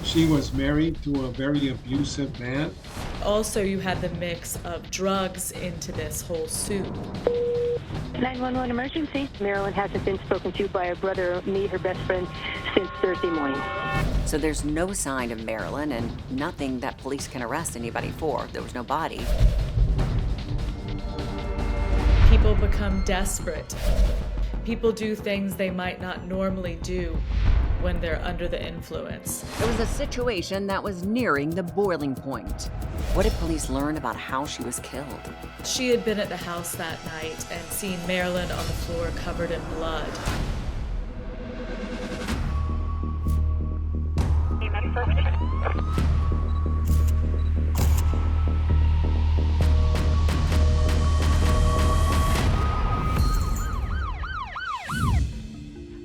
She was married to a very abusive man. Also, you had the mix of drugs into this whole soup. 911 emergency. Marilyn hasn't been spoken to by her brother, me, her best friend, since Thursday morning. So there's no sign of Marilyn and nothing that police can arrest anybody for. There was no body. People become desperate. People do things they might not normally do when they're under the influence. It was a situation that was nearing the boiling point. What did police learn about how she was killed? She had been at the house that night and seen Marilyn on the floor covered in blood.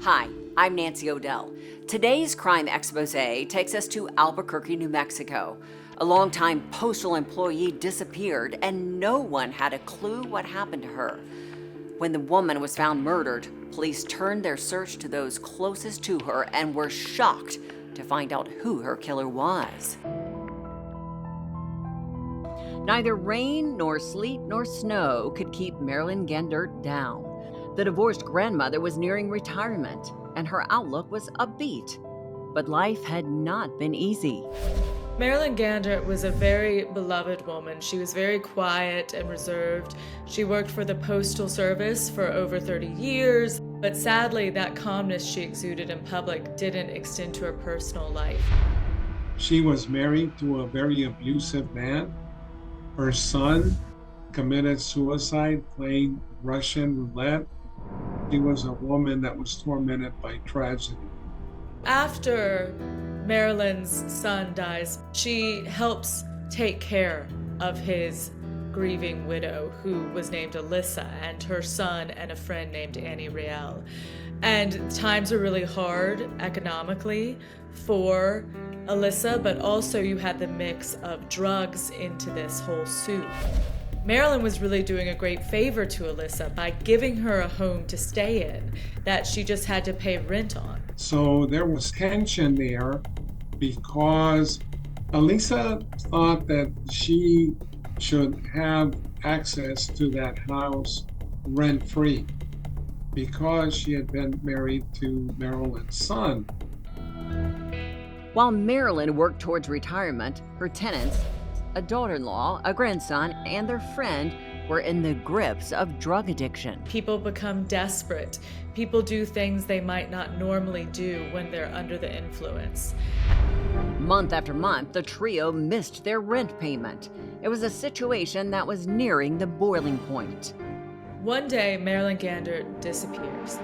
Hi, I'm Nancy O'Dell. Today's crime exposé takes us to Albuquerque, New Mexico. A longtime postal employee disappeared and no one had a clue what happened to her. When the woman was found murdered, police turned their search to those closest to her and were shocked to find out who her killer was. Neither rain nor sleet nor snow could keep Marilyn Gandert down. The divorced grandmother was nearing retirement, and her outlook was upbeat. But life had not been easy. Marilyn Gandert was a very beloved woman. She was very quiet and reserved. She worked for the Postal Service for over 30 years, but sadly, that calmness she exuded in public didn't extend to her personal life. She was married to a very abusive man. Her son committed suicide playing Russian roulette. She was a woman that was tormented by tragedy. After Marilyn's son dies, she helps take care of his grieving widow, who was named Alyssa, and her son and a friend named Annie Riel. And times are really hard economically for Alyssa, but also you had the mix of drugs into this whole soup. Marilyn was really doing a great favor to Alyssa by giving her a home to stay in that she just had to pay rent on. So there was tension there because Alyssa thought that she should have access to that house rent-free because she had been married to Marilyn's son. While Marilyn worked towards retirement, her tenants, a daughter-in-law, a grandson, and their friend were in the grips of drug addiction. People become desperate. People do things they might not normally do when they're under the influence. Month after month, the trio missed their rent payment. It was a situation that was nearing the boiling point. One day, Marilyn Gandert disappears.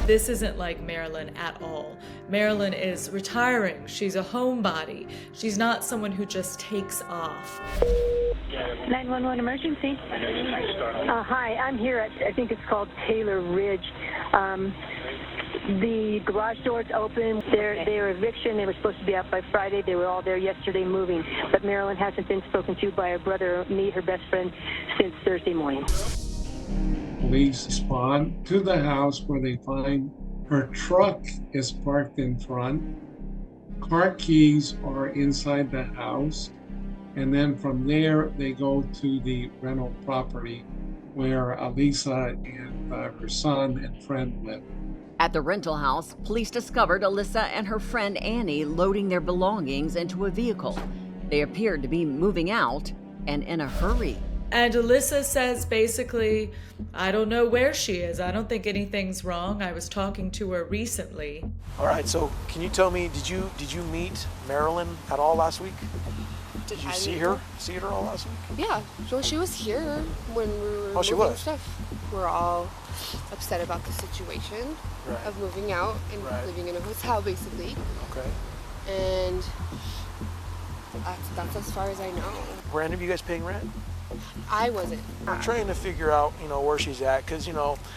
This isn't like Marilyn at all. Marilyn is retiring. She's a homebody. She's not someone who just takes off. 911 emergency. Hi, I'm here at, I think it's called Taylor Ridge. The garage door's open. Their eviction, they were supposed to be out by Friday. They were all there yesterday moving. But Marilyn hasn't been spoken to by her brother, me, her best friend, since Thursday morning. Police respond to the house where they find her truck is parked in front. Car keys are inside the house. And then from there, they go to the rental property where Alyssa and her son and friend live. At the rental house, police discovered Alyssa and her friend Annie loading their belongings into a vehicle. They appeared to be moving out and in a hurry. And Alyssa says basically, I don't know where she is. I don't think anything's wrong. I was talking to her recently. All right, so can you tell me, did you meet Marilyn at all last week? Did you see her all last week? Yeah, well, she was here when we were moving stuff. We're all upset about the situation of moving out and living in a hotel, basically. Okay. And that's as far as I know. Were any of you guys paying rent? I wasn't. We're trying to figure out, where she's at, because,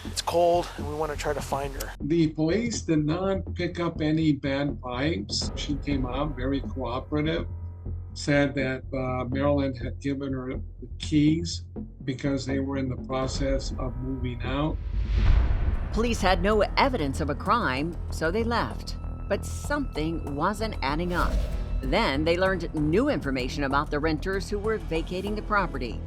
it's cold and we want to try to find her. The police did not pick up any bad vibes. She came out very cooperative, said that Marilyn had given her the keys because they were in the process of moving out. Police had no evidence of a crime, so they left. But something wasn't adding up. Then they learned new information about the renters who were vacating the property.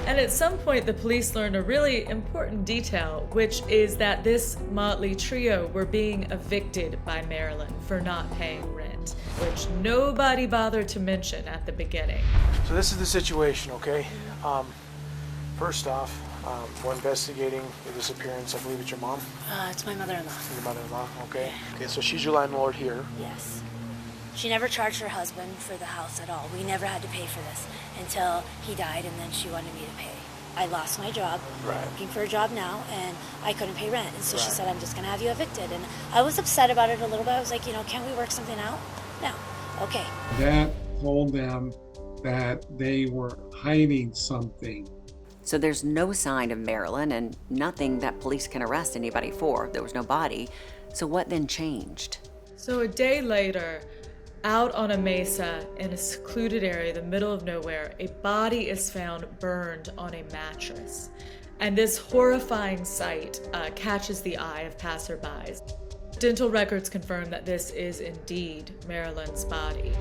And at some point, the police learned a really important detail, which is that this motley trio were being evicted by Marilyn for not paying rent, which nobody bothered to mention at the beginning. So this is the situation, okay? First off, we're investigating the disappearance. I believe it's your mom? It's my mother-in-law. Your mother-in-law, okay. Okay, so she's your landlord here. Yes. She never charged her husband for the house at all. We never had to pay for this until he died, and then she wanted me to pay. I lost my job, looking for a job now, and I couldn't pay rent. And so she said, I'm just going to have you evicted. And I was upset about it a little bit. I was like, can't we work something out? No. Okay. Dad told them that they were hiding something. So there's no sign of Marilyn and nothing that police can arrest anybody for. There was no body. So what then changed? So a day later, out on a mesa in a secluded area, the middle of nowhere, a body is found burned on a mattress. And this horrifying sight catches the eye of passerbys. Dental records confirm that this is indeed Marilyn's body.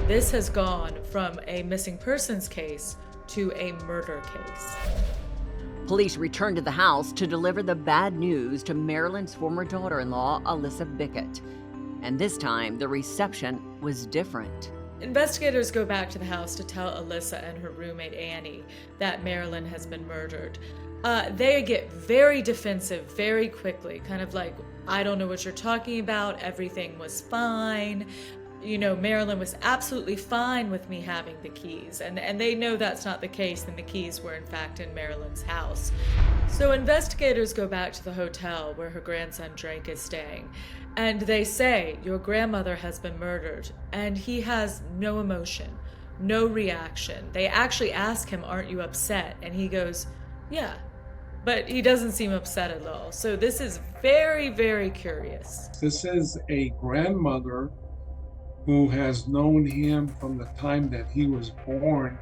This has gone from a missing persons case to a murder case. Police returned to the house to deliver the bad news to Marilyn's former daughter-in-law, Alyssa Bickett. And this time, the reception was different. Investigators go back to the house to tell Alyssa and her roommate Annie that Marilyn has been murdered. They get very defensive very quickly, kind of like, I don't know what you're talking about, everything was fine. Marilyn was absolutely fine with me having the keys. And they know that's not the case, and the keys were in fact in Marilyn's house. So investigators go back to the hotel where her grandson Drake is staying. And they say, your grandmother has been murdered. And he has no emotion, no reaction. They actually ask him, aren't you upset? And he goes, yeah. But he doesn't seem upset at all. So this is very, very curious. This is a grandmother who has known him from the time that he was born,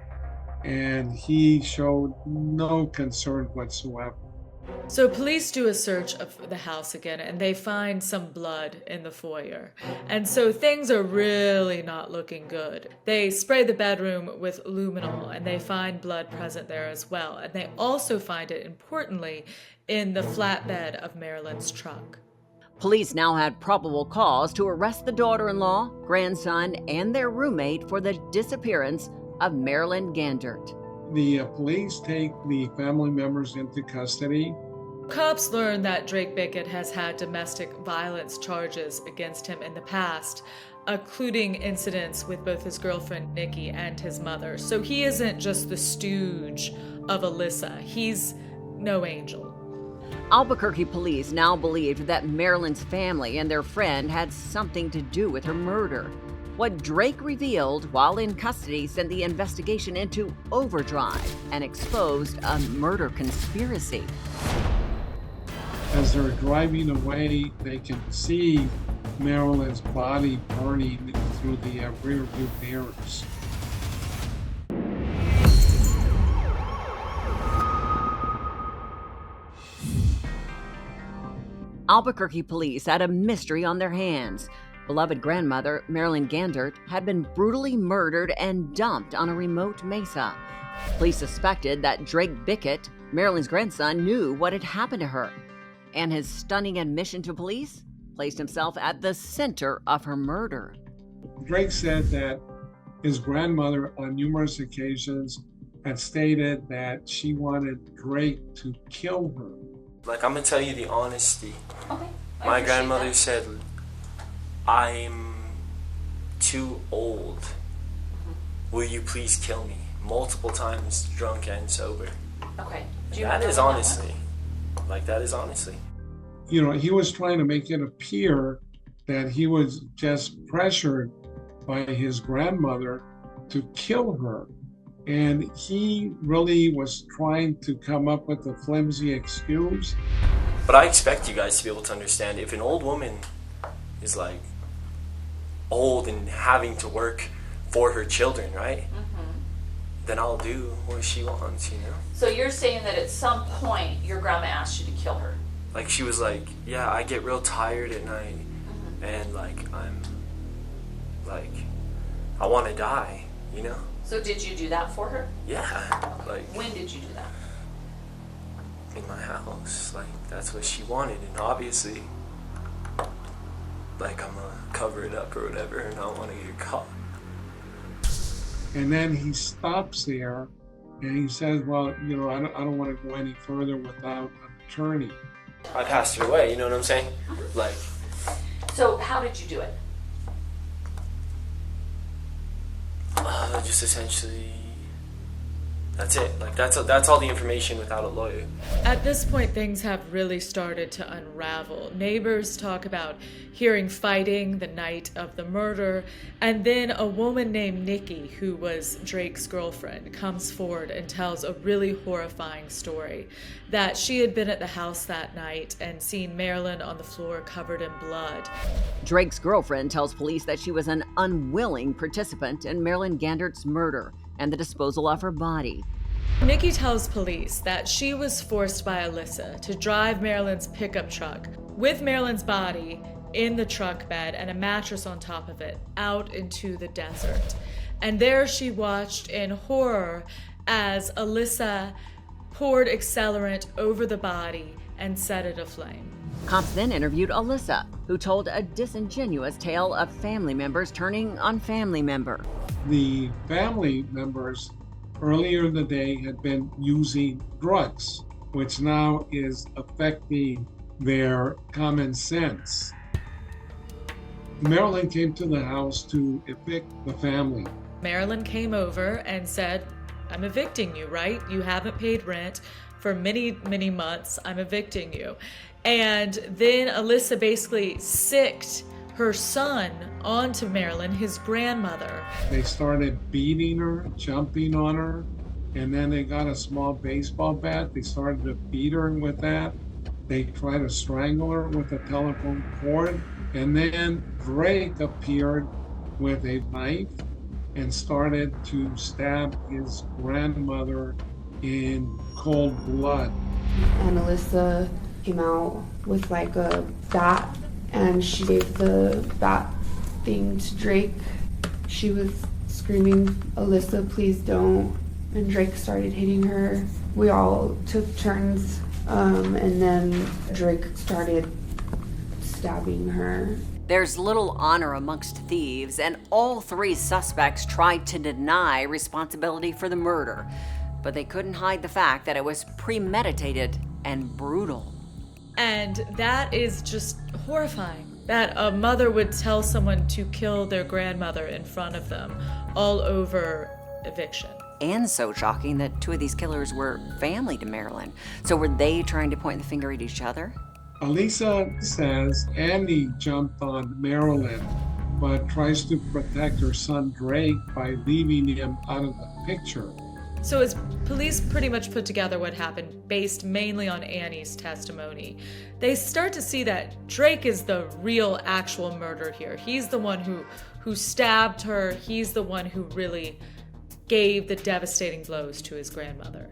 and he showed no concern whatsoever. So police do a search of the house again, and they find some blood in the foyer. And so things are really not looking good. They spray the bedroom with luminol, and they find blood present there as well. And they also find it, importantly, in the flatbed of Marilyn's truck. Police now had probable cause to arrest the daughter-in-law, grandson, and their roommate for the disappearance of Marilyn Gandert. The police take the family members into custody. Cops learn that Drake Bickett has had domestic violence charges against him in the past, including incidents with both his girlfriend Nikki and his mother. So he isn't just the stooge of Alyssa. He's no angel. Albuquerque police now believed that Marilyn's family and their friend had something to do with her murder. What Drake revealed while in custody sent the investigation into overdrive and exposed a murder conspiracy. As they're driving away, they can see Marilyn's body burning through the rear view mirrors. Albuquerque police had a mystery on their hands. Beloved grandmother, Marilyn Gandert, had been brutally murdered and dumped on a remote mesa. Police suspected that Drake Bickett, Marilyn's grandson, knew what had happened to her. And his stunning admission to police placed himself at the center of her murder. Drake said that his grandmother on numerous occasions had stated that she wanted Drake to kill her. Like, I'm gonna tell you the honesty. Okay. My grandmother said, I'm too old. Will you please kill me? Multiple times, drunk and sober. Okay. That is honestly. That is honestly. He was trying to make it appear that he was just pressured by his grandmother to kill her. And he really was trying to come up with a flimsy excuse. But I expect you guys to be able to understand, if an old woman is old and having to work for her children, right? Mm-hmm. Then I'll do what she wants, So you're saying that at some point your grandma asked you to kill her? She was like, yeah, I get real tired at night, mm-hmm. and I want to die, you know? So did you do that for her? Yeah, like... When did you do that? In my house. Like, that's what she wanted, and obviously, like, I'm gonna cover it up or whatever, and I don't want to get caught. And then he stops there, and he says, well, you know, I don't want to go any further without an attorney. I passed her away, you know what I'm saying? Like... So how did you do it? Just essentially, that's it. Like, that's all the information without a lawyer. At this point, things have really started to unravel. Neighbors talk about hearing fighting the night of the murder, and then a woman named Nikki, who was Drake's girlfriend, comes forward and tells a really horrifying story that she had been at the house that night and seen Marilyn on the floor covered in blood. Drake's girlfriend tells police that she was an unwilling participant in Marilyn Gandert's murder and the disposal of her body. Nikki tells police that she was forced by Alyssa to drive Marilyn's pickup truck with Marilyn's body in the truck bed and a mattress on top of it out into the desert. And there she watched in horror as Alyssa poured accelerant over the body and set it aflame. Cops then interviewed Alyssa, who told a disingenuous tale of family members turning on family member. The family members earlier in the day had been using drugs, which now is affecting their common sense. Marilyn came to the house to evict the family. Marilyn came over and said, I'm evicting you, right? You haven't paid rent for many, many months. I'm evicting you. And then Alyssa basically sicked her son onto Marilyn, his grandmother. They started beating her, jumping on her, and then they got a small baseball bat. They started to beat her with that. They tried to strangle her with a telephone cord. And then Drake appeared with a knife and started to stab his grandmother in cold blood. And Alyssa came out with like a bat, and she gave the bat thing to Drake. She was screaming, Alyssa, please don't. And Drake started hitting her. We all took turns, and then Drake started stabbing her. There's little honor amongst thieves, and all three suspects tried to deny responsibility for the murder, but they couldn't hide the fact that it was premeditated and brutal. And that is just horrifying, that a mother would tell someone to kill their grandmother in front of them, all over eviction. And so shocking that two of these killers were family to Marilyn. So were they trying to point the finger at each other? Alyssa says Andy jumped on Marilyn, but tries to protect her son Drake by leaving him out of the picture. So as police pretty much put together what happened based mainly on Annie's testimony, they start to see that Drake is the real actual murderer here. He's the one who stabbed her. He's the one who really gave the devastating blows to his grandmother.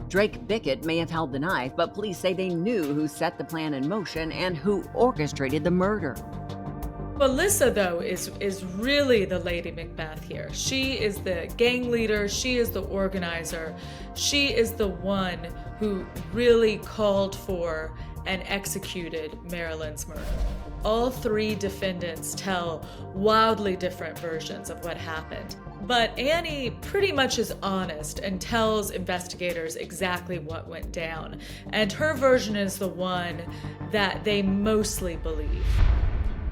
Drake Bickett may have held the knife, but police say they knew who set the plan in motion and who orchestrated the murder. Alyssa, though, is really the Lady Macbeth here. She is the gang leader. She is the organizer. She is the one who really called for and executed Marilyn's murder. All three defendants tell wildly different versions of what happened. But Annie pretty much is honest and tells investigators exactly what went down. And her version is the one that they mostly believe.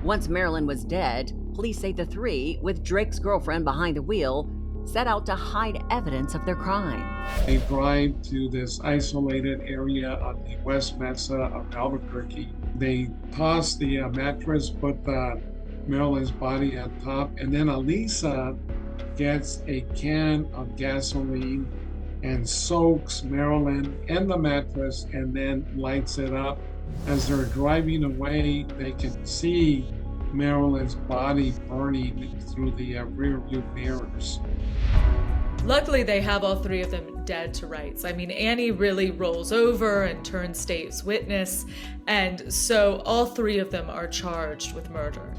Once Marilyn was dead, police say the three, with Drake's girlfriend behind the wheel, set out to hide evidence of their crime. They drive to this isolated area on the West Mesa of Albuquerque. They toss the mattress, put Marilyn's body on top, and then Alyssa gets a can of gasoline and soaks Marilyn in the mattress and then lights it up. As they're driving away, they can see Marilyn's body burning through the rear view mirrors. Luckily, they have all three of them dead to rights. I mean, Annie really rolls over and turns state's witness, and so all three of them are charged with murder.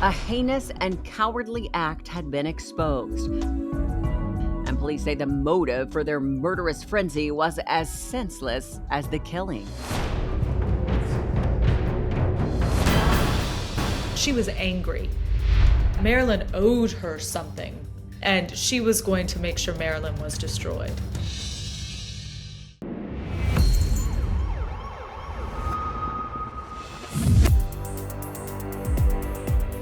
A heinous and cowardly act had been exposed. And police say the motive for their murderous frenzy was as senseless as the killing. She was angry. Marilyn owed her something, and she was going to make sure Marilyn was destroyed.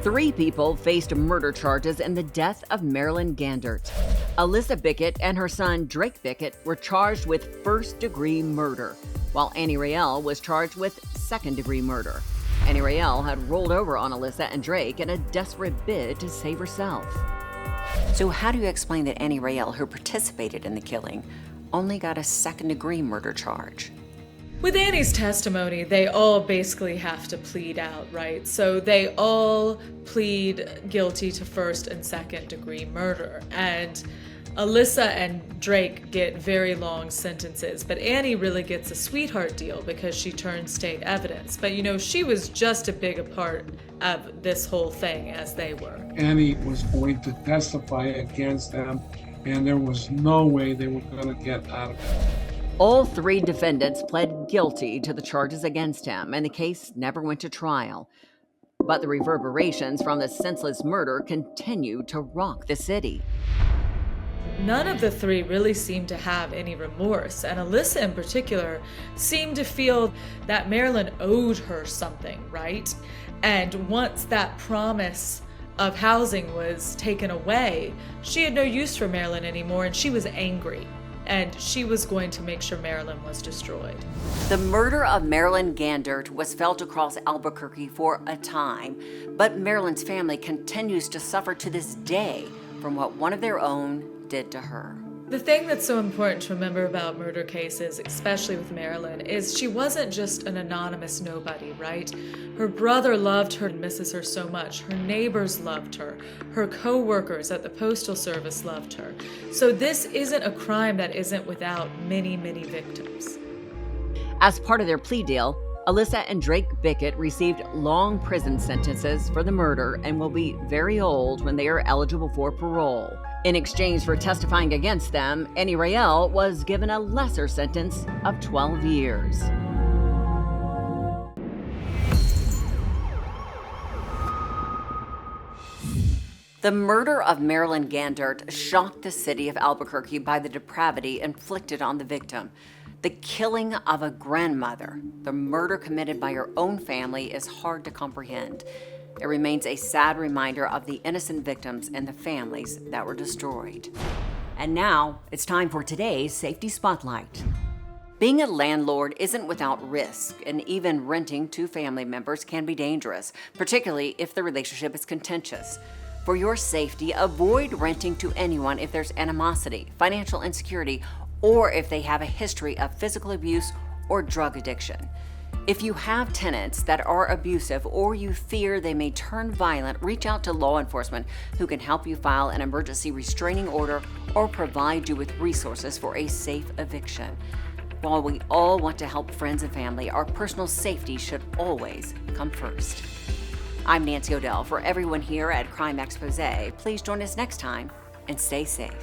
Three people faced murder charges in the death of Marilyn Gandert. Alyssa Bickett and her son Drake Bickett were charged with first-degree murder, while Annie Rael was charged with second-degree murder. Annie Rael had rolled over on Alyssa and Drake in a desperate bid to save herself. So how do you explain that Annie Rael, who participated in the killing, only got a second-degree murder charge? With Annie's testimony, they all basically have to plead out, right? So they all plead guilty to first and second degree murder. And Alyssa and Drake get very long sentences, but Annie really gets a sweetheart deal because she turned state evidence. But you know, she was just as big a part of this whole thing as they were. Annie was going to testify against them, and there was no way they were going to get out of it. All three defendants pled guilty to the charges against him, and the case never went to trial. But the reverberations from the senseless murder continue to rock the city. None of the three really seemed to have any remorse, and Alyssa in particular seemed to feel that Marilyn owed her something, right? And once that promise of housing was taken away, she had no use for Marilyn anymore, and she was angry. And she was going to make sure Marilyn was destroyed. The murder of Marilyn Gandert was felt across Albuquerque for a time, but Marilyn's family continues to suffer to this day from what one of their own did to her. The thing that's so important to remember about murder cases, especially with Marilyn, is she wasn't just an anonymous nobody, right? Her brother loved her and misses her so much. Her neighbors loved her. Her co-workers at the Postal Service loved her. So this isn't a crime that isn't without many, many victims. As part of their plea deal, Alyssa and Drake Bickett received long prison sentences for the murder and will be very old when they are eligible for parole. In exchange for testifying against them, Annie Rael was given a lesser sentence of 12 years. The murder of Marilyn Gandert shocked the city of Albuquerque by the depravity inflicted on the victim. The killing of a grandmother, the murder committed by her own family, is hard to comprehend. It remains a sad reminder of the innocent victims and the families that were destroyed. And now, it's time for today's Safety Spotlight. Being a landlord isn't without risk, and even renting to family members can be dangerous, particularly if the relationship is contentious. For your safety, avoid renting to anyone if there's animosity, financial insecurity, or if they have a history of physical abuse or drug addiction. If you have tenants that are abusive or you fear they may turn violent, reach out to law enforcement who can help you file an emergency restraining order or provide you with resources for a safe eviction. While we all want to help friends and family, our personal safety should always come first. I'm Nancy O'Dell. For everyone here at Crime Exposé, please join us next time and stay safe.